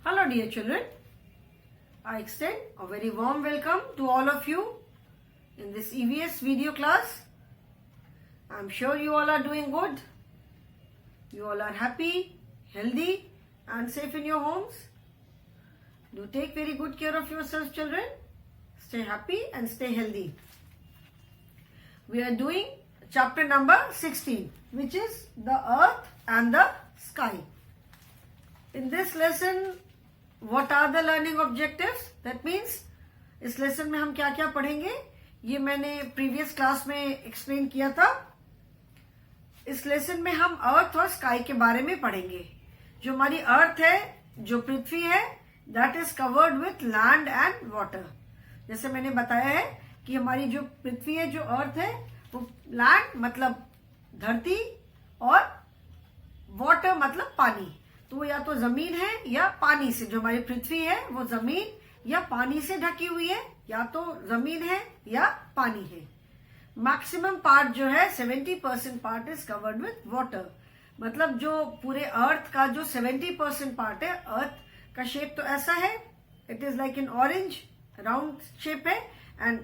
Hello dear children, I extend a very warm welcome to all of you in this EVS video class. I am sure you all are doing good. You all are happy, healthy and safe in your homes. Do take very good care of yourselves children. Stay happy and stay healthy. We are doing chapter number 16, which is the earth and the sky. In this lesson, what are the learning objectives? That means इस lesson में हम क्या क्या पढ़ेंगे ये मैंने previous class में explain किया था. इस लेसन में हम अर्थ और स्काई के बारे में पढ़ेंगे. जो हमारी अर्थ है, जो पृथ्वी है, that is covered with land and water. जैसे मैंने बताया है कि हमारी जो पृथ्वी है, जो अर्थ है, वो लैंड मतलब धरती और वाटर मतलब पानी. तो या तो जमीन है या पानी से. जो हमारी पृथ्वी है वो जमीन या पानी से ढकी हुई है, या तो जमीन है या पानी है. मैक्सिमम पार्ट जो है 70% part is covered with water. मतलब जो पूरे अर्थ का जो 70% पार्ट है, अर्थ का शेप तो ऐसा है, it is like in orange round shape है एंड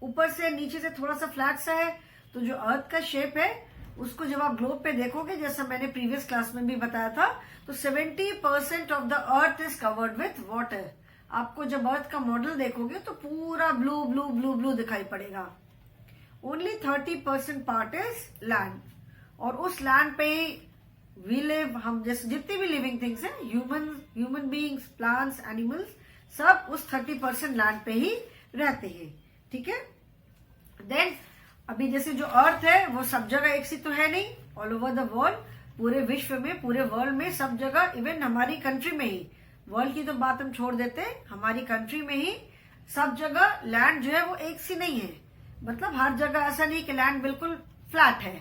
ऊपर से नीचे से थोड़ा सा फ्लैट सा है. तो जो अर्थ का शेप है उसको जब आप ग्लोब पे देखोगे, जैसा मैंने प्रीवियस क्लास में भी बताया था, तो 70% of the earth is covered with water. आपको जब अर्थ का मॉडल देखोगे तो पूरा ब्लू ब्लू ब्लू ब्लू दिखाई पड़ेगा. Only 30% part is land. और उस लैंड पे ही वी लिव. हम जैसे जितनी भी लिविंग थिंग्स हैं, ह्यूमन बीइंग्स, प्लांट्स, एनिमल्स, सब उस 30% लैंड पे ही रहते हैं. ठीक है. देन अभी जैसे जो अर्थ है वो सब जगह एक सी तो है नहीं. ऑल ओवर द वर्ल्ड, पूरे विश्व में, पूरे वर्ल्ड में, सब जगह, इवन हमारी कंट्री में ही, वर्ल्ड की तो बात हम छोड़ देते हैं, हमारी कंट्री में ही सब जगह लैंड जो है वो एक सी नहीं है. मतलब हर जगह ऐसा नहीं कि लैंड बिल्कुल फ्लैट है.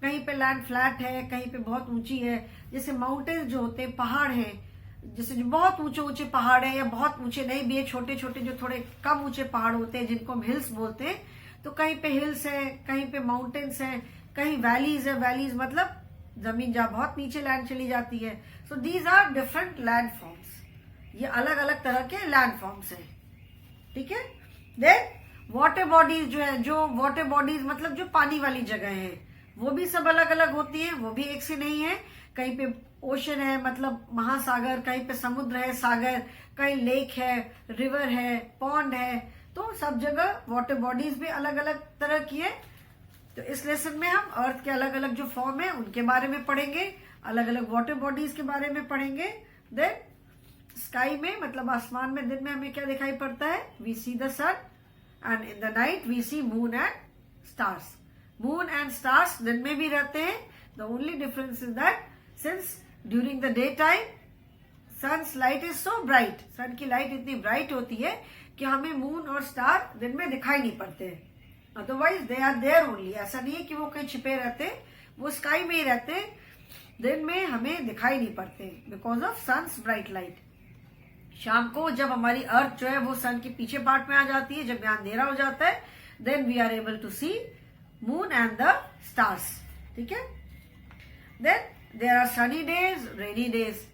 कहीं पे लैंड फ्लैट है, कहीं पे बहुत ऊंची है. जैसे माउंटेन्स जो होते हैं, पहाड़ हैं, जैसे जो बहुत ऊंचे ऊंचे पहाड़ है, या बहुत ऊंचे नहीं भी है, छोटे छोटे जो थोड़े कम ऊंचे पहाड़ होते हैं जिनको हम हिल्स बोलते हैं. तो कहीं पे हिल्स है, कहीं पे माउंटेन्स है, कहीं वैलीज है. वैलीज मतलब जमीन जहां बहुत नीचे लैंड चली जाती है. So these are different land forms. ये अलग अलग तरह के लैंड फॉर्म्स हैं. ठीक है. देन वाटर बॉडीज जो है, जो वाटर बॉडीज मतलब जो पानी वाली जगह है, वो भी सब अलग अलग होती है. वो भी एक सी नहीं है. कहीं पे ओशन है मतलब महासागर, कहीं पे समुद्र है, सागर, कहीं लेक है, रिवर है, पॉन्ड है. तो सब जगह वाटर बॉडीज भी अलग अलग तरह की है. तो इस लेसन में हम अर्थ के अलग अलग जो फॉर्म है उनके बारे में पढ़ेंगे, अलग अलग वाटर बॉडीज के बारे में पढ़ेंगे. देन स्काई में मतलब आसमान में दिन में हमें क्या दिखाई पड़ता है? We see the sun and in the night we see moon and stars. Moon and stars दिन में भी रहते हैं. The only difference is that since during the day time sun's light is so bright, sun की light इतनी bright होती है कि हमें मून और स्टार दिन में दिखाई नहीं पड़ते. Otherwise they are there only. ऐसा नहीं है कि वो कहीं छिपे रहते, वो स्काई में ही रहते, दिन में हमें दिखाई नहीं पड़ते because of sun's bright light. शाम को जब हमारी अर्थ जो है वो सन के पीछे पार्ट में आ जाती है, जब यहाँ अंधेरा हो जाता है, then we are able to see moon and the stars. ठीक है. Then there are sunny days, rainy days.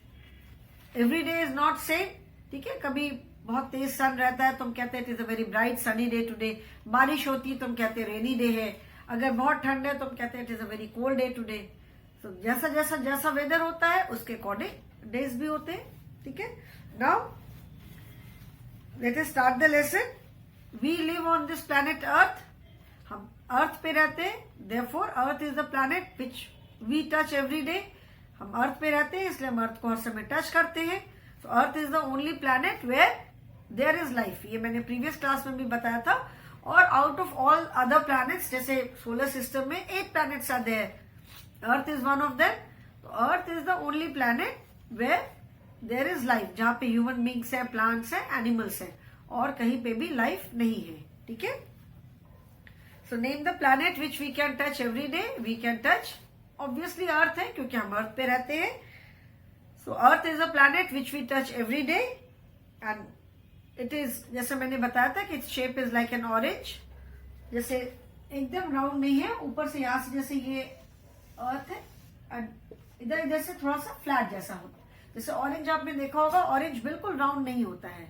Every day is not same. ठीक है. कभी बहुत तेज सन रहता है तो हम कहते हैं it is a very bright sunny day today. बारिश होती है तो हम कहते हैं रेनी डे है. अगर बहुत ठंड है तो हम कहते हैं it is a very cold day today. तो जैसा जैसा जैसा वेदर होता है उसके अकॉर्डिंग डेज भी होते हैं. ठीक है. Now let us start the lesson. We live on this planet earth. हम अर्थ पे रहते हैं, therefore earth is the planet which we touch every day. हम अर्थ पे रहते हैं इसलिए हम अर्थ को हर समय टच करते हैं. तो earth is the only planet where there is life. ये मैंने प्रीवियस क्लास में भी बताया था. और out of all other planets, जैसे सोलर सिस्टम में 8 planets are there, earth is one of them. तो earth is the only planet where there is life, जहां पे ह्यूमन बींग्स है, प्लांट्स है, एनिमल्स है, और कहीं पे भी लाइफ नहीं है. ठीक है. So name the planet which we can touch every day. We can touch obviously earth है क्योंकि हम अर्थ पे रहते हैं. So earth is a planet which we touch every day and it is, जैसे मैंने बताया था कि it's shape is like an orange. जैसे एकदम राउंड नहीं है, ऊपर से यहां से जैसे ये अर्थ है एंड इधर इधर से थोड़ा सा फ्लैट जैसा होता है. जैसे ऑरेंज आपने देखा होगा, ऑरेंज बिल्कुल राउंड नहीं होता है,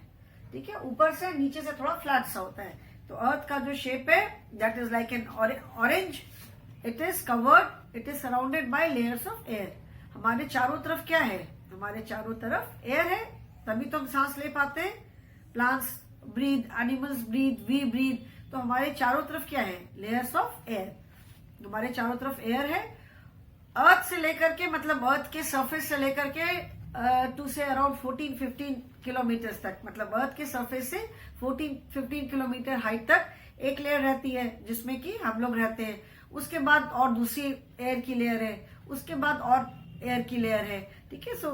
ठीक है, ऊपर से नीचे से थोड़ा फ्लैट सा होता है। तो अर्थ का जो शेप है that is like an orange, it is covered, it is surrounded by layers of air. हमारे चारों तरफ क्या है, हमारे चारों तरफ एयर है, तभी तो हम सांस ले पाते हैं। Plants breathe, animals breathe, we breathe. तो हमारे चारों तरफ क्या है, लेयर्स ऑफ एयर। हमारे चारों तरफ एयर है। अर्थ से लेकर के, मतलब अर्थ के सरफेस से लेकर के टू से अराउंड 14-15 किलोमीटर तक, मतलब अर्थ के सरफेस से 14-15 किलोमीटर हाइट तक एक लेयर रहती है जिसमें कि हम लोग रहते हैं। उसके बाद और दूसरी एयर की लेयर है, उसके बाद और एयर की लेयर है, ठीक है। सो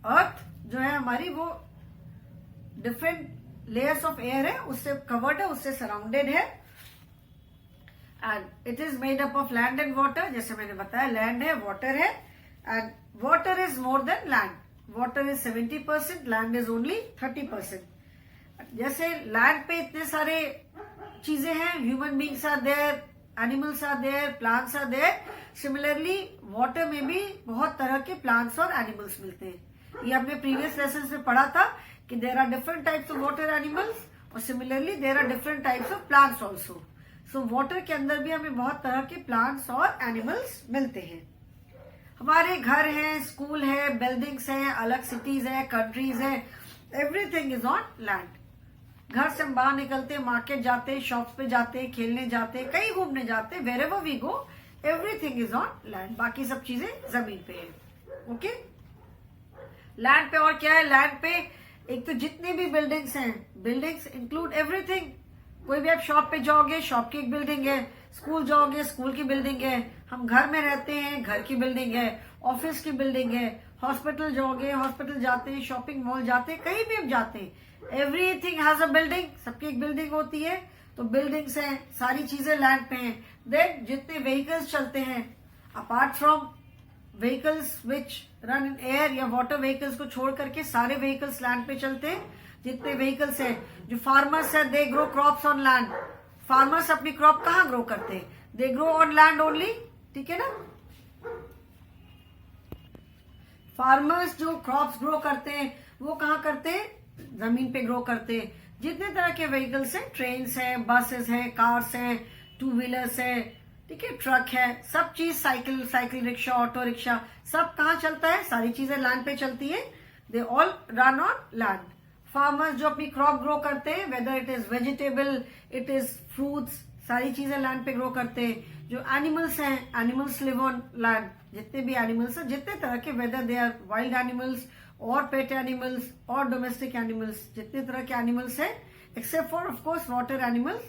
अर्थ जो है हमारी वो डिफरेंट लेयर्स ऑफ एयर है, उससे कवर्ड है, उससे सराउंडेड है। And it is made up of land and water. जैसे मैंने बताया, लैंड है, वाटर है, and water is more than land. Water is 70%, land is only 30%। जैसे लैंड पे इतने सारे चीजें हैं, human beings are there, animals are there, plants are there. Similarly water में भी बहुत तरह के प्लांट्स और एनिमल्स मिलते हैं। ये हमने प्रीवियस लेसन में पढ़ा था कि there are different types of water animals, और similarly there are different types of plants also. So water के अंदर भी हमें बहुत तरह के प्लांट्स और एनिमल्स मिलते हैं। हमारे घर हैं, स्कूल है, बिल्डिंग्स हैं, अलग सिटीज है, कंट्रीज है, एवरीथिंग इज ऑन लैंड। घर से हम बाहर निकलते हैं, मार्केट जाते हैं, शॉप्स पे जाते हैं, खेलने जाते हैं, कहीं घूमने जाते हैं, wherever we go everything is on land. बाकी सब चीजें जमीन पे है। ओके, लैंड पे और क्या है, लैंड पे एक तो जितनी भी बिल्डिंग्स हैं, बिल्डिंग्स इंक्लूड एवरीथिंग। कोई भी आप शॉप पे जाओगे, शॉप की एक बिल्डिंग है, स्कूल जाओगे, स्कूल की बिल्डिंग है, हम घर में रहते हैं, घर की बिल्डिंग है, ऑफिस की बिल्डिंग है, हॉस्पिटल जाओगे, हॉस्पिटल जाते हैं, शॉपिंग मॉल जाते हैं, कहीं भी हम जाते हैं, एवरीथिंग हैज अ बिल्डिंग। सबकी एक बिल्डिंग होती है। तो बिल्डिंग्स हैं, सारी चीजें लैंड पे हैं। देन जितने व्हीकल्स चलते हैं, apart from vehicles which run in air या वाटर व्हीकल्स को छोड़ करके सारे व्हीकल्स लैंड पे चलते हैं। जितने व्हीकल्स हैं, जो फार्मर्स है, they grow crops on land. Farmers अपनी क्रॉप कहाँ ग्रो करते हैं, they grow on land only, ठीक है ना। फार्मर्स जो क्रॉप्स ग्रो करते हैं वो कहाँ करते हैं, जमीन पे ग्रो करते हैं। जितने तरह के व्हीकल्स हैं, ट्रेन्स हैं, बसेस हैं, कार्स हैं, टू व्हीलर्स हैं, ठीक है, ट्रक है, सब चीज, साइकिल रिक्शा, ऑटो रिक्शा, सब कहाँ चलता है, सारी चीजें लैंड पे चलती है। They all run on land. Farmers जो अपनी क्रॉप ग्रो करते हैं, whether it is vegetable, it is fruits, सारी चीजें लैंड पे ग्रो करते हैं। जो एनिमल्स हैं, एनिमल्स लिव ऑन लैंड। जितने भी एनिमल्स हैं, जितने तरह के, whether they are wild animals और पेट एनिमल्स और डोमेस्टिक एनिमल्स, जितने तरह के एनिमल्स हैं, except for of course water animals.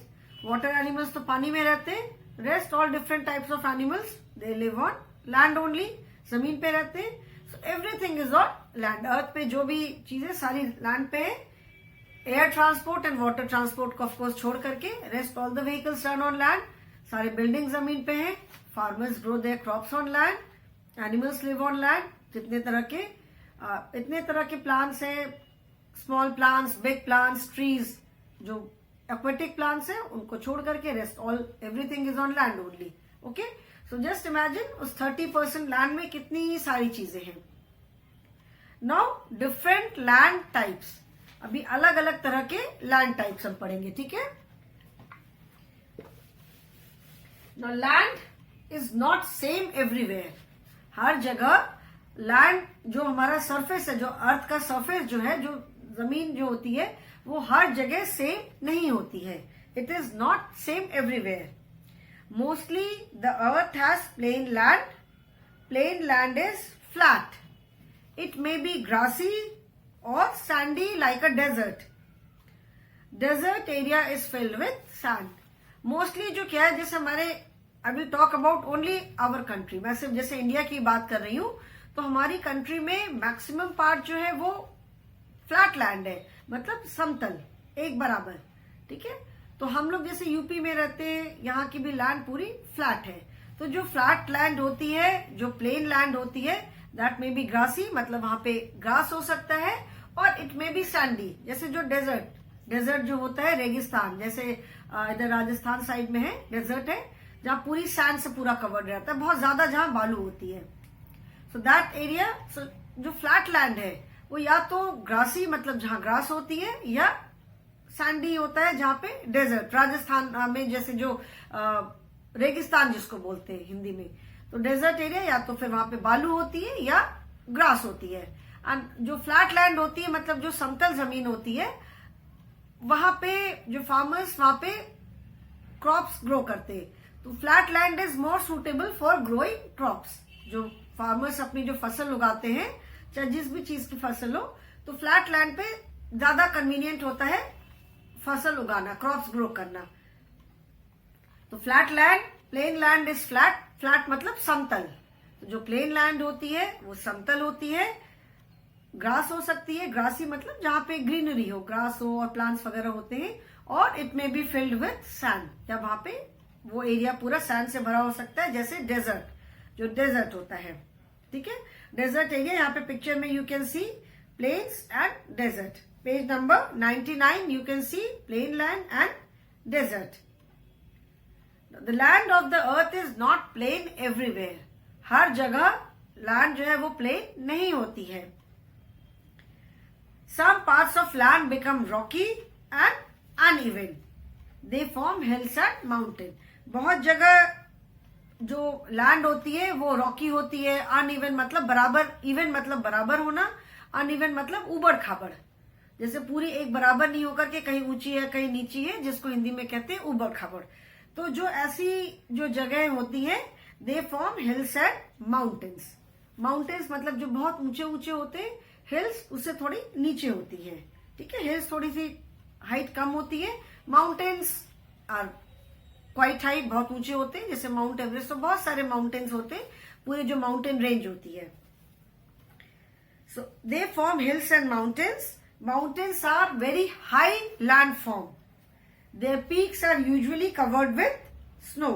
Water animals तो पानी में रहते हैं। Rest all different types of animals, they live on land only, जमीन पे रहते हैं। So everything is on land. Earth पे जो भी चीजें सारी लैंड पे है। Air transport and water transport को ऑफकोर्स छोड़ करके rest all the vehicles run on land. सारे बिल्डिंग जमीन पे हैं। Farmers grow there crops on land, animals live on land. जितने तरह के इतने तरह के प्लांट्स हैं, small plants, big plants, trees, जो एक्वेटिक प्लांट्स हैं, उनको छोड़ करके rest all everything is on land only. Okay, so just imagine उस 30% लैंड में कितनी सारी चीजें हैं। नाउ डिफरेंट लैंड टाइप्स, अभी अलग अलग तरह के लैंड टाइप्स हम पढ़ेंगे, ठीक है। Now land is not same everywhere. हर जगह लैंड जो हमारा सरफेस है, जो अर्थ का सरफेस जो है, जो जमीन जो होती है, वो हर जगह सेम नहीं होती है। It is not same everywhere. Mostly the earth has plain land. Plain land is flat. It may be grassy or sandy like a desert. Desert area is filled with sand. Mostly जो क्या है, जैसे हमारे, I will talk about only our country. मैं सिर्फ जैसे India की बात कर रही हूँ, तो हमारी कंट्री में मैक्सिमम पार्ट जो है वो फ्लैट लैंड है, मतलब समतल, एक बराबर, ठीक है। तो हम लोग जैसे यूपी में रहते हैं, यहाँ की भी लैंड पूरी फ्लैट है। तो जो फ्लैट लैंड होती है, जो प्लेन लैंड होती है, दैट मे बी ग्रासी, मतलब वहां पे ग्रास हो सकता है, और इट मे बी सैंडी, जैसे जो डेजर्ट जो होता है, रेगिस्तान, जैसे इधर राजस्थान साइड में है, डेजर्ट है, जहां पूरी सैंड से पूरा कवर्ड रहता है, बहुत ज्यादा जहां बालू होती है। सो दैट एरिया, जो फ्लैट लैंड है, वो या तो ग्रासी मतलब जहां ग्रास होती है, या सैंडी होता है जहां पे डेजर्ट, राजस्थान में जैसे जो रेगिस्तान जिसको बोलते हैं हिंदी में, तो डेजर्ट एरिया या तो फिर वहां पे बालू होती है या ग्रास होती है। एंड जो फ्लैट लैंड होती है मतलब जो समतल जमीन होती है, वहां पे जो फार्मर्स वहां पे क्रॉप्स ग्रो करते हैं। तो flat land is more suitable for growing crops. जो फार्मर्स अपनी जो फसल उगाते हैं, चाहे जिस भी चीज की फसल हो, तो फ्लैट लैंड पे ज्यादा कन्वीनियंट होता है फसल उगाना, क्रॉप्स ग्रो करना। तो flat land, plain land is flat, flat मतलब समतल। तो जो प्लेन लैंड होती है वो समतल होती है। ग्रास हो सकती है, ग्रासी मतलब जहां पे ग्रीनरी हो, ग्रास हो और प्लांट्स वगैरह होते हैं। और it may be filled with sand, या वहां पे वो एरिया पूरा सैंड से भरा हो सकता है, जैसे डेजर्ट, जो डेजर्ट होता है। ठीक है, डेजर्ट एरिया, यहाँ पे पिक्चर में you can see plains and desert. Page number 99 you can see plain land and desert. The land of the earth is not plain everywhere. हर जगह लैंड जो है वो प्लेन नहीं होती है। Some parts of land become rocky and uneven. They form hills and mountain. बहुत जगह जो लैंड होती है वो रॉकी होती है, अनइवन मतलब बराबर, इवन मतलब बराबर होना, अनइवन मतलब उबड़ खाबड़। जैसे पूरी एक बराबर नहीं होकर के कहीं ऊंची है कहीं नीची है, जिसको हिंदी में कहते हैं उबड़ खाबड़। तो जो ऐसी जो जगह होती है, दे form hills and mountains. Mountains मतलब जो बहुत ऊंचे ऊंचे होते हैं, हिल्स उससे थोड़ी नीचे होती है। ठीक है, हिल्स थोड़ी सी हाइट कम होती है, माउंटेन्स आर क्वाइट हाइट, बहुत ऊंचे होते हैं। जैसे माउंट एवरेस्ट, तो बहुत सारे माउंटेन्स होते हैं, पूरे जो माउंटेन रेंज होती है। So they form hills and mountains. Mountains are very high land form. Their peaks are usually covered with snow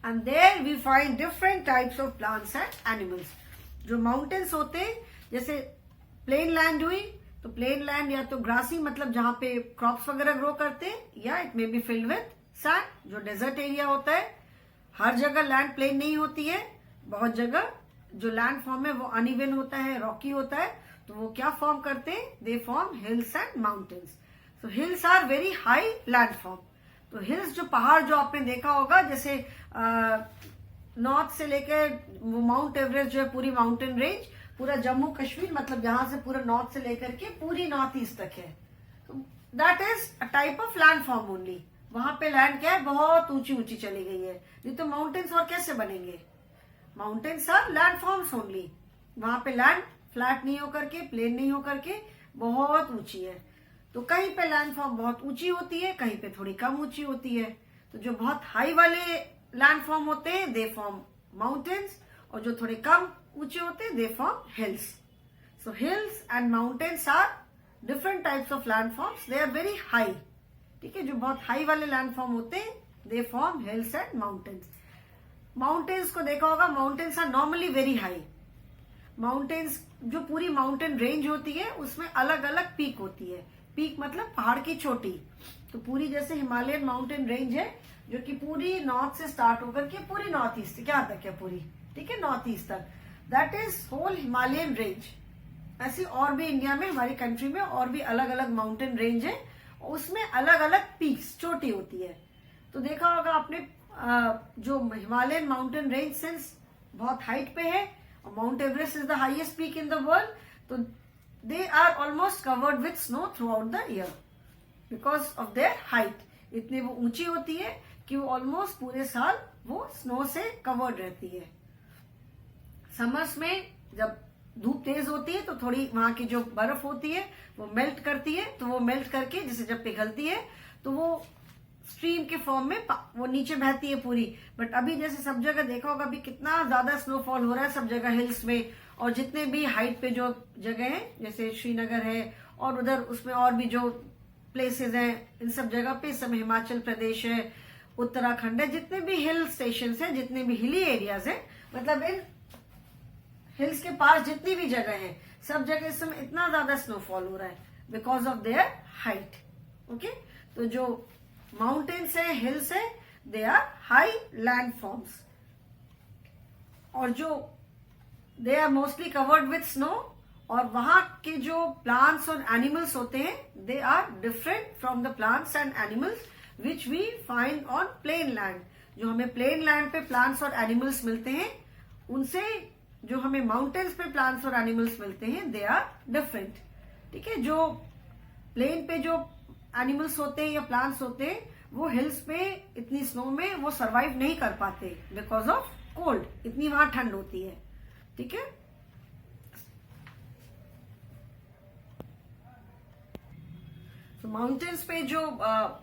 and there we find different types of plants and animals. जो mountains होते हैं, जैसे plane land हुई, तो plain land या तो grassy मतलब जहां पे क्रॉप्स वगैरह ग्रो करते हैं, या it may be filled with sand, जो डेजर्ट एरिया होता है। हर जगह लैंड प्लेन नहीं होती है, बहुत जगह जो लैंड फॉर्म है वो अनइवन होता है, रॉकी होता है। तो वो क्या फॉर्म करते हैं, they form hills and mountains. So hills are very high land form. तो हिल्स जो पहाड़ जो आपने देखा होगा, जैसे नॉर्थ से लेकर वो माउंट एवरेस्ट जो है, पूरी माउंटेन रेंज, पूरा जम्मू कश्मीर मतलब यहां से पूरा नॉर्थ से लेकर के पूरी नॉर्थ ईस्ट तक है। तो that is a type of land form only. वहां पे लैंड क्या है, बहुत ऊंची ऊंची चली गई है। नहीं तो माउंटेन्स और कैसे बनेंगे? Mountains are land forms only. वहां पे लैंड फ्लैट नहीं होकर के, प्लेन नहीं होकर के, बहुत ऊंची है। तो कहीं पे लैंड फॉर्म बहुत ऊंची होती है, कहीं पे थोड़ी कम ऊंची होती है। तो जो बहुत हाई वाले लैंड फॉर्म होते हैं, दे फॉर्म माउंटेन्स, और जो थोड़े कम ऊंचे होते हैं, they form hills. So hills and mountains are different types of land forms, they are very high. ठीक है, जो बहुत हाई वाले लैंड फॉर्म होते हैं, they form hills and mountains. Mountains को देखा होगा, mountains are normally very high. Mountains जो पूरी माउंटेन रेंज होती है, उसमें अलग अलग पीक होती है। पीक मतलब पहाड़ की चोटी। तो पूरी जैसे हिमालयन माउंटेन रेंज है, जो कि पूरी नॉर्थ से स्टार्ट होकर के पूरी नॉर्थ ईस्ट क्या तक है पूरी, ठीक है, नॉर्थ ईस्ट तक, that is whole Himalayan range. ऐसी और भी इंडिया में, हमारी कंट्री में और भी अलग अलग माउंटेन रेंज है, उसमें अलग अलग पीक्स, चोटी होती है। तो देखा होगा आपने, जो हिमालयन माउंटेन रेंज सिंस बहुत हाइट पे है, और Mount Everest is the highest peak in the world, तो they are almost covered with snow throughout the year because of their height. इतनी वो ऊंची होती है कि वो ऑलमोस्ट पूरे साल वो स्नो से कवर्ड रहती है। समर्स में जब धूप तेज होती है, तो थोड़ी वहां की जो बर्फ होती है वो मेल्ट करती है, तो वो मेल्ट करके जैसे जब पिघलती है, तो वो स्ट्रीम के फॉर्म में वो नीचे बहती है पूरी। बट अभी जैसे सब जगह देखा होगा, अभी कितना ज्यादा स्नोफॉल हो रहा है सब जगह हिल्स में, और जितने भी हाइट पे जो जगह है, जैसे श्रीनगर है और उधर उसमें और भी जो प्लेसेस हैं, इन सब जगह पे, इस समय हिमाचल प्रदेश है, उत्तराखंड है, जितने भी हिल स्टेशन है, जितने भी हिली एरियाज है, मतलब इन हिल्स के पास जितनी भी जगह है, सब जगह इस समय इतना ज्यादा स्नोफॉल हो रहा है because of their height. Okay, तो जो माउंटेन्स है, हिल्स है, they are high land forms, और जो they are mostly covered with snow, और वहां के जो प्लांट्स और एनिमल्स होते हैं they are different from the plants and animals which we find on plain land. जो हमें प्लेन लैंड पे प्लांट्स और एनिमल्स मिलते हैं उनसे जो हमें माउंटेन्स पे प्लांट्स और एनिमल्स मिलते हैं दे आर डिफरेंट। ठीक है, जो प्लेन पे जो एनिमल्स होते हैं या प्लांट्स होते हैं वो हिल्स पे इतनी स्नो में वो सरवाइव नहीं कर पाते बिकॉज ऑफ कोल्ड, इतनी वहां ठंड होती है। ठीक है, तो माउंटेन्स पे जो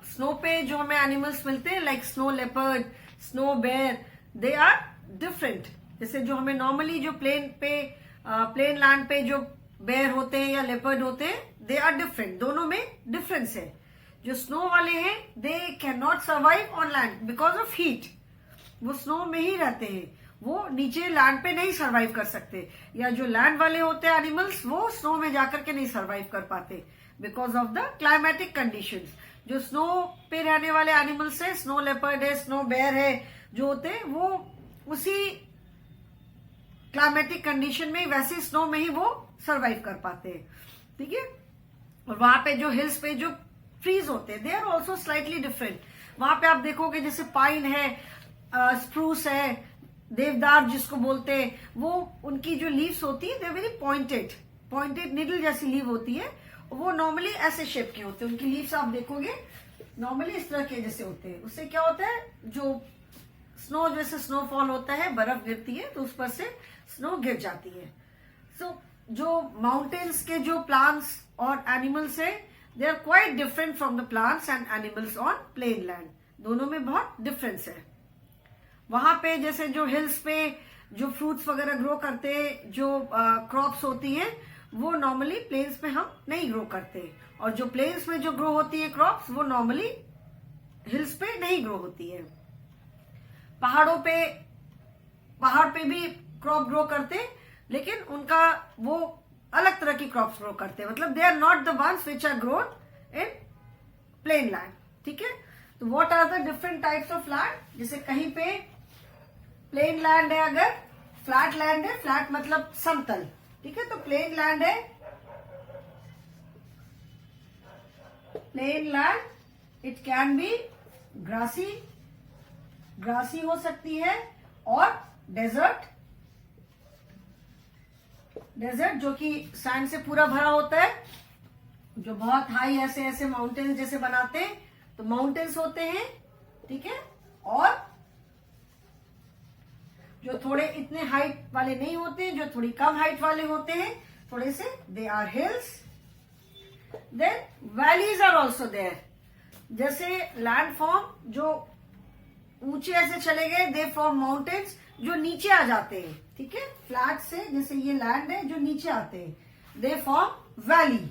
स्नो पे जो हमें एनिमल्स मिलते हैं like snow leopard, snow bear, they are different. जैसे जो हमें नॉर्मली जो प्लेन लैंड पे जो बेयर होते हैं या लेपर्ड होते हैं दे आर डिफरेंट, दोनों में डिफरेंस है। जो स्नो वाले हैं they can not survive on land because of heat, वो स्नो में ही रहते हैं, वो नीचे लैंड पे नहीं सर्वाइव कर सकते। या जो लैंड वाले होते हैं एनिमल्स वो स्नो में जाकर के नहीं सर्वाइव कर पाते because of the climatic conditions. जो स्नो पे रहने वाले एनिमल्स है, स्नो लेपर्ड है, स्नो बेयर है, जो होते हैं वो उसी क्लाइमेटिक कंडीशन में वैसे स्नो में ही वो सर्वाइव कर पाते हैं। ठीक है, और वहां पे जो हिल्स पे जो ट्रीज होते हैं they are also slightly different. वहां पे आप देखोगे जैसे पाइन है, स्प्रूस है, देवदार जिसको बोलते हैं, वो उनकी जो लीव्स होती है दे वेरी पॉइंटेड निडल जैसी लीव होती है। वो नॉर्मली ऐसे शेप के होते हैं, उनकी लीव्स आप देखोगे नॉर्मली इस तरह के जैसे होते हैं। उससे क्या होता है, जो स्नो जैसे स्नोफॉल होता है, बर्फ गिरती है तो उस पर से स्नो गिर जाती है। सो जो माउंटेन्स के जो प्लांट्स और एनिमल्स है they are quite different from the plants and animals on plain land, दोनों में बहुत डिफरेंस है। वहां पे जैसे जो हिल्स पे जो फ्रूट्स वगैरह ग्रो करते हैं, जो क्रॉप्स होती हैं वो नॉर्मली प्लेन्स पे हम नहीं ग्रो करते, और जो प्लेन्स में जो ग्रो होती है क्रॉप्स वो नॉर्मली हिल्स पे नहीं ग्रो होती है। पहाड़ पे भी क्रॉप ग्रो करते लेकिन उनका वो अलग तरह की क्रॉप्स ग्रो करते हैं, मतलब they are not the ones which are grown in plain land. ठीक है, तो what are the different types of land. जैसे कहीं पे प्लेन लैंड है, अगर फ्लैट लैंड है, फ्लैट मतलब समतल। ठीक है, तो प्लेन लैंड है, plain land it can be grassy हो सकती है, और डेजर्ट जो कि सैंड से पूरा भरा होता है, जो बहुत हाई ऐसे ऐसे माउंटेन्स जैसे बनाते हैं तो माउंटेन्स होते हैं। ठीक है, और जो थोड़े इतने हाइट वाले नहीं होते, जो थोड़ी कम हाइट वाले होते हैं थोड़े से, they are hills. Then valleys are also there. जैसे लैंड फॉर्म जो ऊंचे ऐसे चले गए, दे फॉर्म माउंटेन्स जो नीचे आ जाते हैं। ठीक है, फ्लैट से जैसे ये लैंड है जो नीचे आते हैं, दे फॉर्म वैली,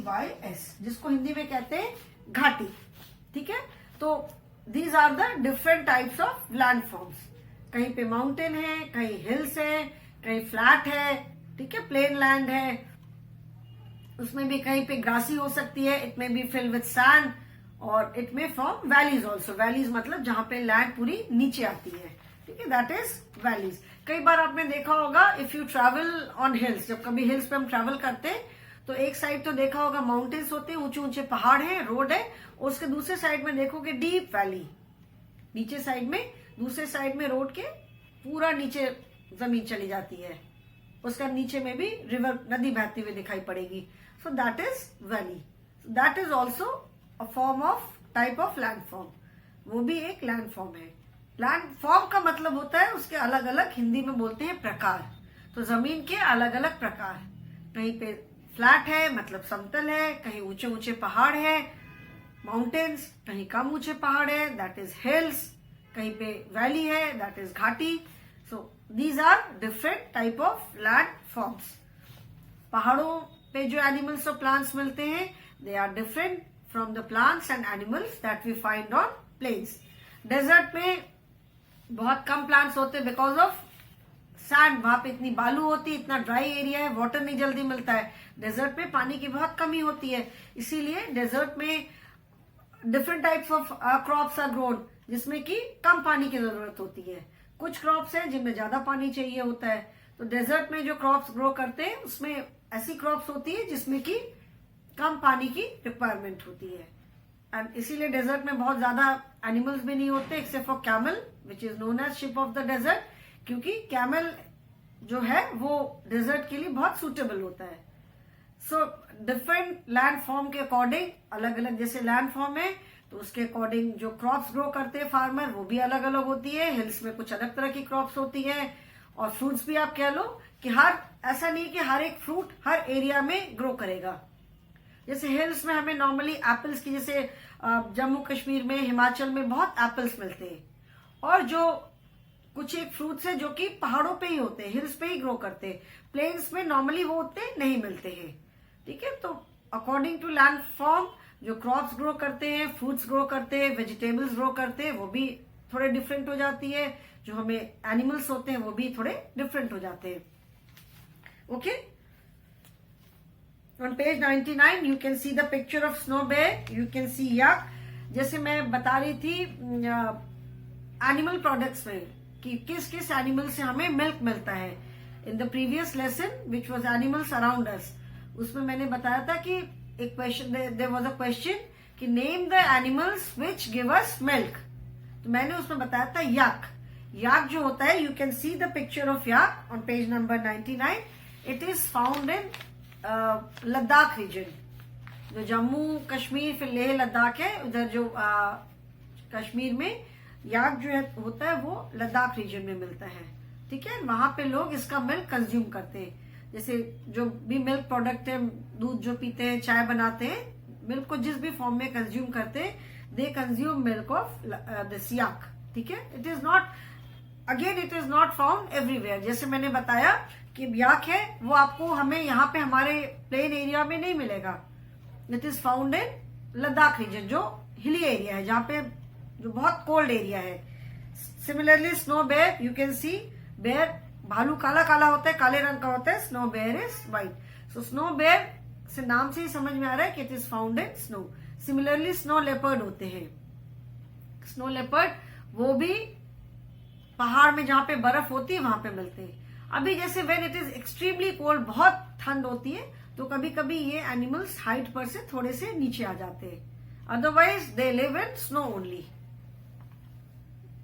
VALLEYS, जिसको हिंदी में कहते हैं घाटी। ठीक है, तो these are the different types of land forms. कहीं पे माउंटेन है, कहीं हिल्स है, कहीं फ्लैट है। ठीक है, प्लेन लैंड है, उसमें भी कहीं पे ग्रासी हो सकती है, इट में बी फिल विथ सैंड, और इट में फॉर्म वैलीज ऑल्सो। वैलीज मतलब जहां पे लैंड पूरी नीचे आती है। ठीक है, दैट इज वैलीज। कई बार आपने देखा होगा if you travel on hills, जब कभी हिल्स पे हम ट्रैवल करते हैं तो एक साइड तो देखा होगा माउंटेन्स होते हैं, ऊंचे ऊंचे पहाड़ हैं, रोड है, और उसके दूसरे साइड में देखोगे डीप वैली, नीचे साइड में, दूसरे साइड में रोड के पूरा नीचे जमीन चली जाती है, उसका नीचे में भी रिवर, नदी बहती हुई दिखाई पड़ेगी। So that is valley, that is also a form of type of land form, वो भी एक लैंड फॉर्म है। लैंड फॉर्म का मतलब होता है उसके अलग अलग, हिंदी में बोलते हैं प्रकार। तो जमीन के अलग अलग प्रकार, कहीं पे फ्लैट है मतलब समतल है, कहीं ऊंचे ऊंचे पहाड़ है माउंटेन्स, कहीं कम ऊंचे पहाड़ है दैट इज हिल्स, कहीं पे वैली है दैट इज घाटी। So these are different type of land forms. पहाड़ों पे जो एनिमल्स और प्लांट्स मिलते हैं they are different from the plants and animals that we find on plains. Desert में बहुत कम प्लांट्स होते हैं बिकॉज ऑफ सैंड, वहां पे इतनी बालू होती है, इतना ड्राई एरिया है, वाटर नहीं जल्दी मिलता है। डेजर्ट में पानी की बहुत कमी होती है, इसीलिए डेजर्ट में different types of crops are grown, जिसमें कि कम पानी की जरूरत होती है। कुछ क्रॉप्स हैं जिनमें ज्यादा पानी चाहिए होता है, तो डेजर्ट में जो क्रॉप्स ग्रो करते हैं उसमें ऐसी क्रॉप्स होती है जिसमें कि कम पानी की रिक्वायरमेंट होती है, एंड इसीलिए डेजर्ट में बहुत ज्यादा एनिमल्स भी नहीं होते except for camel which is known as ship of the desert, क्योंकि कैमल जो है वो डेजर्ट के लिए बहुत सुटेबल होता है। सो डिफरेंट लैंड फॉर्म के अकॉर्डिंग अलग अलग, जैसे लैंड फॉर्म है तो उसके अकॉर्डिंग जो क्रॉप्स ग्रो करते हैं फार्मर वो भी अलग अलग होती है। हिल्स में कुछ अलग तरह की क्रॉप्स होती है, और फ्रूट्स भी आप कह लो कि ऐसा नहीं कि हर एक फ्रूट हर एरिया में ग्रो करेगा। जैसे हिल्स में हमें नॉर्मली एप्पल्स की, जैसे जम्मू कश्मीर में हिमाचल में बहुत एप्पल्स मिलते हैं, और जो कुछ एक फ्रूट्स है जो कि पहाड़ों पे ही होते हैं, हिल्स पे ही ग्रो करते हैं, प्लेन्स में नॉर्मली वो उतने नहीं मिलते हैं। ठीक है, तो अकॉर्डिंग टू लैंड फॉर्म जो क्रॉप्स ग्रो करते हैं, फ्रूट्स ग्रो करते हैं, वेजिटेबल्स ग्रो करते हैं, वो भी थोड़े डिफरेंट हो जाती है। जो हमें एनिमल्स होते हैं वो भी थोड़े डिफरेंट हो जाते हैं। Okay, on page 99 you can see the picture of snow bear, you can see yak. जैसे मैं बता रही थी एनिमल प्रोडक्ट्स में कि किस किस एनिमल से हमें मिल्क मिलता है। In the previous lesson which was animals around us, उसमें मैंने बताया था कि एक question, there was a question कि name the animals which give us milk, तो मैंने उसमें बताया था याक। याक जो होता है, you can see the picture of yak on page number 99। It is found in Ladakh region, जो जम्मू कश्मीर फिर लेह लद्दाख है, उधर जो कश्मीर में याक जो है होता है वो लद्दाख रीजन में मिलता है। ठीक है, वहां पे लोग इसका मिल्क कंज्यूम करते हैं। जैसे जो भी मिल्क प्रोडक्ट है, दूध जो पीते हैं, चाय बनाते हैं, मिल्क को जिस भी फॉर्म में कंज्यूम करते हैं, they consume milk of this yak. ठीक है, it is not, again it is not found everywhere. जैसे मैंने बताया कि याक है वो आपको हमें यहाँ पे हमारे प्लेन एरिया में नहीं मिलेगा। It is found in Ladakh region, जो हिली एरिया है, जहाँ पे जो बहुत कोल्ड एरिया है। Similarly snow bear, you can see bear, भालू काला काला होता है, काले रंग का होता है, snow bear is white. So snow bear से नाम से ही समझ में आ रहा है कि it is found in snow. Similarly snow leopard होते हैं, स्नो लेपर्ड वो भी पहाड़ में जहां पे बर्फ होती है वहां पे मिलते हैं। अभी जैसे when it is extremely cold, बहुत ठंड होती है, तो कभी कभी ये एनिमल्स हाइट पर से थोड़े से नीचे आ जाते हैं, otherwise they live in snow only.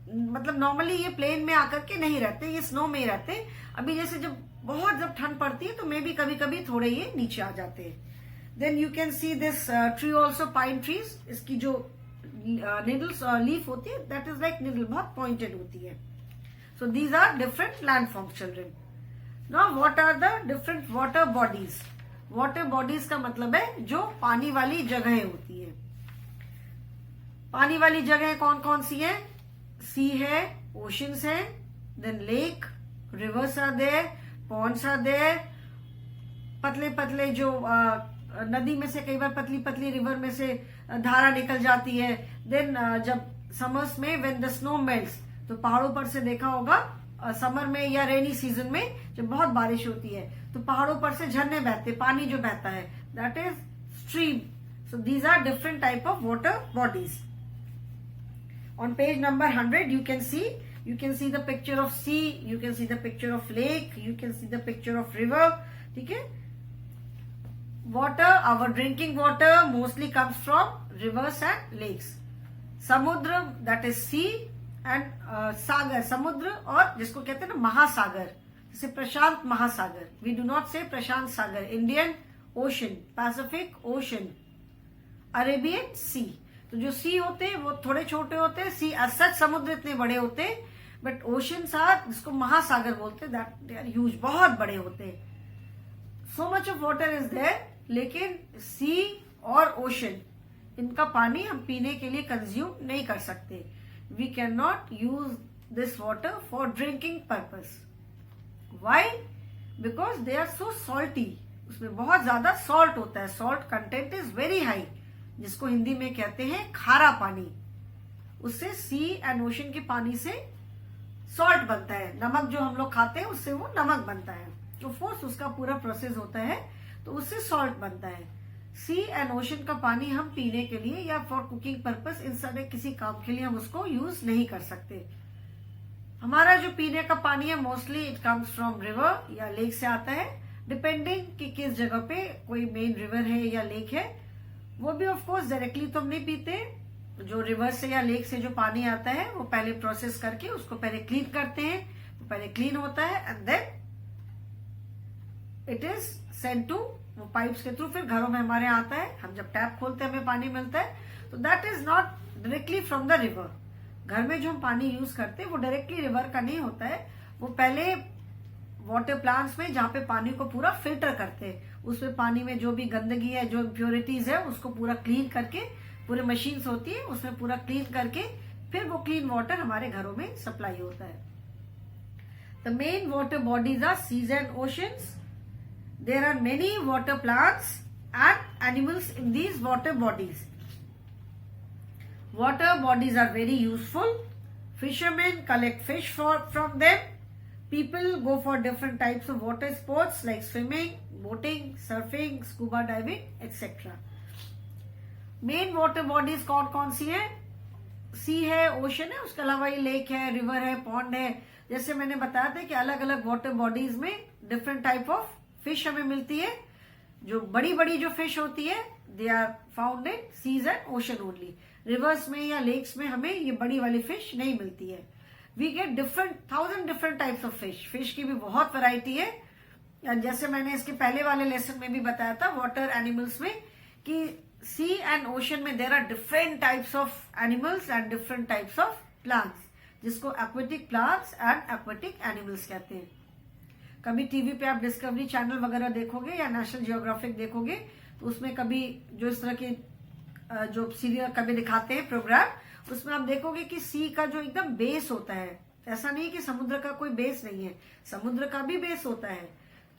मतलब नॉर्मली ये प्लेन में आकर के नहीं रहते, ये स्नो में ही रहते हैं। अभी जैसे जब ठंड पड़ती है तो मे भी कभी कभी थोड़े ये नीचे आ जाते हैं। Then you can see this tree also, pine trees, इसकी जो निडल्स लीफ होती है दैट इज लाइक निडल, बहुत पॉइंटेड होती है। So these are different land form children. Now what are the different water bodies? Water bodies का मतलब है जो पानी वाली जगहें होती है। पानी वाली जगह कौन कौन सी है? सी है, ओशंस है, then lake, rivers are there, ponds are there, पतले पतले जो नदी में से कई बार पतली पतली रिवर में से धारा निकल जाती है। देन जब समर्स में व्हेन द स्नो मेल्ट्स, तो पहाड़ों पर से देखा होगा समर में या रेनी सीजन में जब बहुत बारिश होती है तो पहाड़ों पर से झरने बहते, पानी जो बहता है that is stream. So these are different type of water bodies. On page number 100 you can see the picture of sea, you can see the picture of lake, you can see the picture of river. ठीक है, water, our drinking water mostly comes from rivers and lakes. समुद्र that is sea and सागर, समुद्र, और जिसको कहते हैं ना महासागर, जैसे प्रशांत महासागर, we do not say Prashant Sagar, Indian Ocean, Pacific Ocean, Arabian Sea। तो जो सी होते हैं वो थोड़े छोटे होते हैं, सी सच समुद्र इतने बड़े होते हैं, बट ओशन सार जिसको महासागर बोलते हैं दैट दे आर ह्यूज, बहुत बड़े होते हैं। So much of water is there, लेकिन सी और ओशन इनका पानी हम पीने के लिए कंज्यूम नहीं कर सकते। We can not use this water for drinking purpose. Why? Because they are so salty, उसमें बहुत ज्यादा सॉल्ट होता है, salt content is very high, जिसको हिंदी में कहते हैं खारा पानी। उससे सी एंड ओशन के पानी से सॉल्ट बनता है, नमक जो हम लोग खाते हैं उससे वो नमक बनता है, तो फोर्स उसका पूरा प्रोसेस होता है, तो उससे सॉल्ट बनता है। सी एंड ओशन का पानी हम पीने के लिए या फॉर कुकिंग पर्पस, इन सारे किसी काम के लिए हम उसको यूज नहीं कर सकते। हमारा जो पीने का पानी है mostly it comes from river या लेक से आता है, डिपेंडिंग कि किस जगह पे कोई मेन रिवर है या लेक है। वो भी ऑफ कोर्स डायरेक्टली तो हम नहीं पीते। जो रिवर से या लेक से जो पानी आता है वो पहले प्रोसेस करके उसको पहले क्लीन करते हैं, वो पहले क्लीन होता है and then it is send to, वो पाइप्स के थ्रू फिर घरों में हमारे आता है। हम जब टैप खोलते हैं हमें पानी मिलता है, तो that is not directly from the river. घर में जो हम पानी यूज करते हैं वो डायरेक्टली रिवर का नहीं होता है, वो पहले वाटर प्लांट्स में जहाँ पे पानी को पूरा फिल्टर करते हैं, उसमें पानी में जो भी गंदगी है, जो इम्प्योरिटीज है, उसको पूरा क्लीन करके, पूरे मशीन्स होती है उसमें पूरा क्लीन करके फिर वो क्लीन वाटर हमारे घरों में सप्लाई होता है। The main water bodies are seas and oceans. There are many water plants and animals in these water bodies. Water bodies are very useful. Fishermen collect fish from them. People go for different types of water sports like swimming, boating, surfing, scuba diving, etc. Main water bodies कौन कौन सी है? सी है, ocean है, उसके अलावा ये lake है, river है, पॉन्ड है। जैसे मैंने बताया था कि अलग अलग वाटर बॉडीज में डिफरेंट टाइप ऑफ फिश हमें मिलती है। जो बड़ी बड़ी जो फिश होती है they are found in seas and ocean only. Rivers में या लेक्स में हमें ये बड़ी वाली फिश नहीं मिलती है। We get different 1000 different types of fish. Fish की भी बहुत वैरायटी है। जैसे मैंने इसके पहले वाले लेसन में भी बताया था वाटर एनिमल्स में कि सी एंड ओशन में there are different types of animals and different types of plants, जिसको aquatic plants and aquatic animals कहते हैं। कभी टीवी पे आप डिस्कवरी चैनल वगैरह देखोगे या नेशनल जियोग्राफिक देखोगे तो उसमें कभी जो इस तरह के जो सीरियल कभी दिखाते हैं प्रोग्राम, उसमें आप देखोगे कि सी का जो एकदम बेस होता है, ऐसा नहीं कि समुद्र का कोई बेस नहीं है, समुद्र का भी बेस होता है।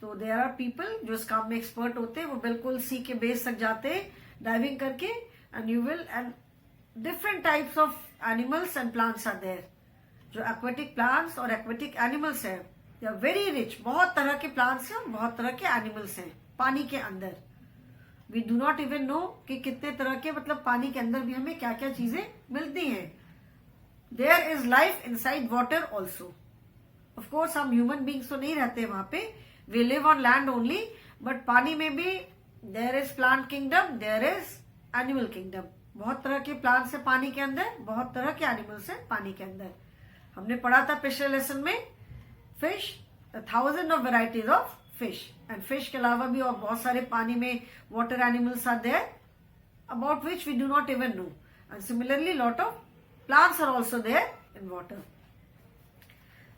तो देयर आर पीपल जो इस काम में एक्सपर्ट होते हैं, वो बिल्कुल सी के बेस तक जाते हैं डाइविंग करके, and you will and different types of animals and plants are there. जो एक्वेटिक प्लांट्स और एक्वेटिक एनिमल्स है दे आर वेरी रिच। बहुत तरह के प्लांट्स हैं, बहुत तरह के एनिमल्स हैं पानी के अंदर। We do not even know कि कितने तरह के, मतलब पानी के अंदर भी हमें क्या क्या चीजें मिलती हैं। There is life inside water also. Of course हम ह्यूमन बींग्स तो नहीं रहते वहां पे, we live on land only, but पानी में भी there is plant kingdom, there is animal kingdom. बहुत तरह के प्लांट्स है पानी के अंदर, बहुत तरह के एनिमल्स है पानी के अंदर। हमने पढ़ा था पिछले लेसन में fish, 1000 of varieties of fish. And fish के अलावा भी और बहुत सारे पानी में water animals are there about which we do not even know. And similarly lot of plants are also there in water.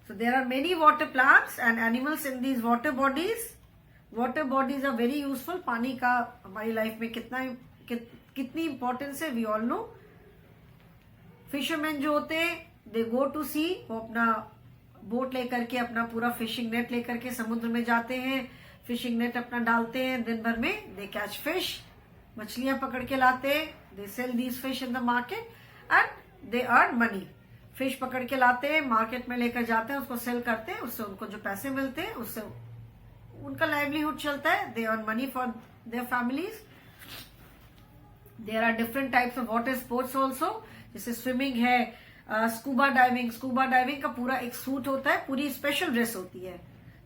So there are many water plants and animals in these water bodies. Water bodies are very useful. पानी का हमारी life में कितनी importance है we all know. Fisherman जो होते हैं they go to sea, वो अपना बोट लेकर के, अपना पूरा फिशिंग नेट लेकर के समुद्र में जाते हैं, फिशिंग नेट अपना डालते हैं, दिन भर में they catch fish, मछलियां पकड़ के लाते हैं, they sell these fish in the market and they earn money. Fish पकड़ के लाते हैं, मार्केट में लेकर जाते हैं, उसको सेल करते हैं, उससे उनको जो पैसे मिलते हैं उससे उनका लाइवलीहुड चलता है। They earn money for their families. There are different types of water sports also, जैसे स्विमिंग है, स्कूबा डाइविंग। स्कूबा डाइविंग का पूरा एक सूट होता है, पूरी स्पेशल ड्रेस होती है,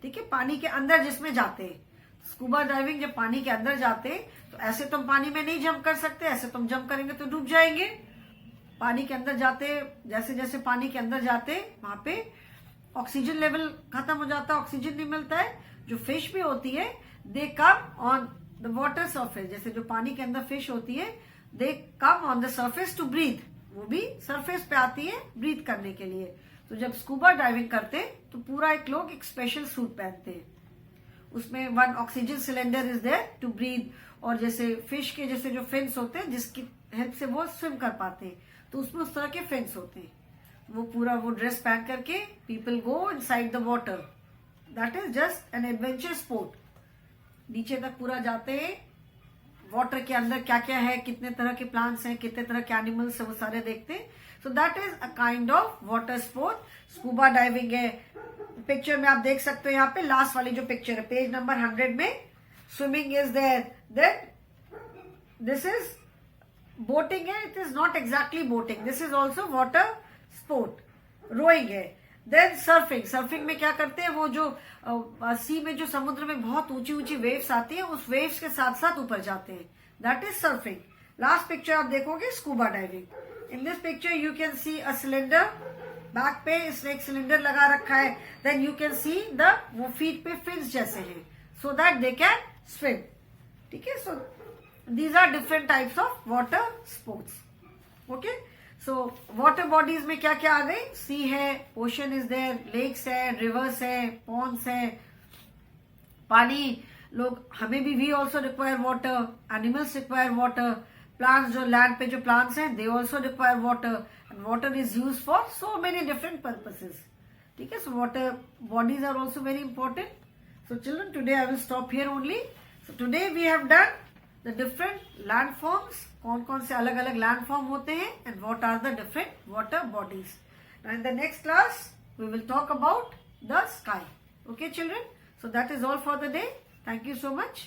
ठीक है, पानी के अंदर जिसमें जाते हैं। स्कूबा डाइविंग जब पानी के अंदर जाते हैं तो ऐसे तुम पानी में नहीं जंप कर सकते, ऐसे तुम जंप करेंगे तो डूब जाएंगे। पानी के अंदर जाते, जैसे जैसे पानी के अंदर जाते वहां पे ऑक्सीजन लेवल खत्म हो जाता है, ऑक्सीजन नहीं मिलता है। जो फिश भी होती है they come on the water surface, जैसे जो पानी के अंदर फिश होती है they come on the surface to breathe, वो भी सरफेस पे आती है ब्रीथ करने के लिए। तो जब स्कूबा डाइविंग करते तो पूरा एक लोग एक स्पेशल सूट पहनते हैं, उसमें 1 oxygen cylinder is there to breathe. और जैसे फिश के जैसे जो फिन्स होते हैं जिसकी हेल्प से वो स्विम कर पाते हैं, तो उसमें उस तरह के फिन्स होते हैं। वो पूरा वो ड्रेस पहन करके people go inside the water, that is just an adventure sport. नीचे तक पूरा जाते हैं, वाटर के अंदर क्या क्या है, कितने तरह के प्लांट्स हैं, कितने तरह के एनिमल्स है, वो सारे देखते हैं। So that is a kind of water sport. Scuba diving है। पिक्चर में आप देख सकते हो, यहाँ पे लास्ट वाली जो पिक्चर है पेज नंबर 100 में, swimming is there, then this is boating है, it is not exactly boating, this is also water sport. Rowing है, देन सर्फिंग, सर्फिंग में क्या करते हैं, वो जो सी में जो समुद्र में बहुत ऊंची ऊंची वेव्स आती है, उस वेव्स के साथ साथ ऊपर जाते हैं, that is surfing. Last picture आप देखोगे scuba diving. In this picture you can see a cylinder, back पे इसने एक सिलेंडर लगा रखा है, then you can see the वो फीट पे फिन्स जैसे हैं, so that they can swim. ठीक है, so these are different types of water sports. Okay, so water bodies में क्या क्या आ गई, सी है, ओशन इज देयर, लेक्स है, रिवर्स है, पॉन्ड्स है, पानी, लोग हमें भी we also require water, animals require water, plants जो लैंड पे जो प्लांट्स हैं they also require water, and water is use for so many different purposes. ठीक है, so water bodies are also very important. So children, today I will stop here only. So today we have done the different land forms, कौन कौन से अलग अलग land form होते हैं, and what are the different water bodies. In the next class we will talk about the sky. Okay children, so that is all for the day. Thank you so much.